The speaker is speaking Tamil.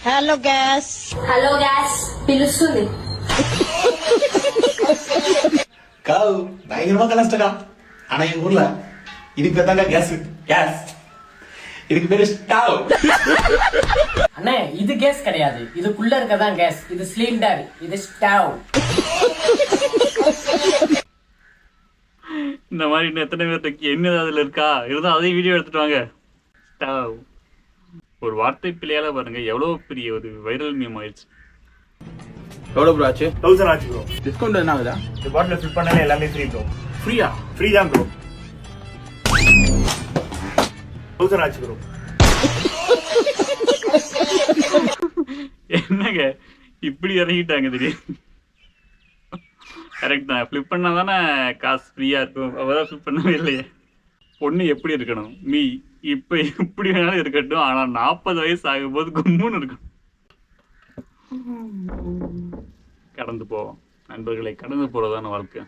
హలో గ్యాస్ పిలుస్తుంది. కాదు భయంకరமா కలస్టగా ஆனா எங்க ஊர்ல இதுக்கு பேத்தாங்க கேஸ் கேஸ் இதுக்கு பேரு ஸ்டவ். அண்ணே இது கேஸ் கிடையாது, இதுக்குள்ள இருக்கதான் கேஸ். இது சிலிண்டர், இது ஸ்டவ். இந்த மாதிரி இன்னும் எத்தனை பேர்த்துக்கு என்ன அதுல இருக்கா இருந்தா அதையும் வீடியோ எடுத்துட்டு வாங்க. ஸ்டவ் ஒரு வார்த்தை பிள்ளையால பாருங்க எவ்வளவு பெரிய ஒரு வைரல் மீம் ஆயிடுச்சு. எவ்வளோ ப்ரோ ஆச்சு? 1000 ஆச்சு ப்ரோ. டிஸ்கவுண்ட் என்ன ஆகுதா? இந்த பாட்டில் ஃபில் பண்ணாலே எல்லாமே ஃப்ரீ ப்ரோ. ஃப்ரீயா? ஃப்ரீ தான் ப்ரோ. 1000 ஆச்சு ப்ரோ. என்னங்க இப்படி இறங்கிட்டாங்க திடீர்னு. கரெக்ட் தான், ஃபிளிப் பண்ணா தானே காசு ஃப்ரீயா இருக்கும். அவதான் ஃபிளிப் பண்ணவே இல்லையே. பொண்ணு எப்படி இருக்கணும்? மீ இப்ப எப்படி வேணாலும் இருக்கட்டும், ஆனா 40 வயசு ஆகும்போது கும்முன்னு இருக்கணும். கடந்து போவோம் நண்பர்களை, கடந்து போறதான வாழ்க்கை.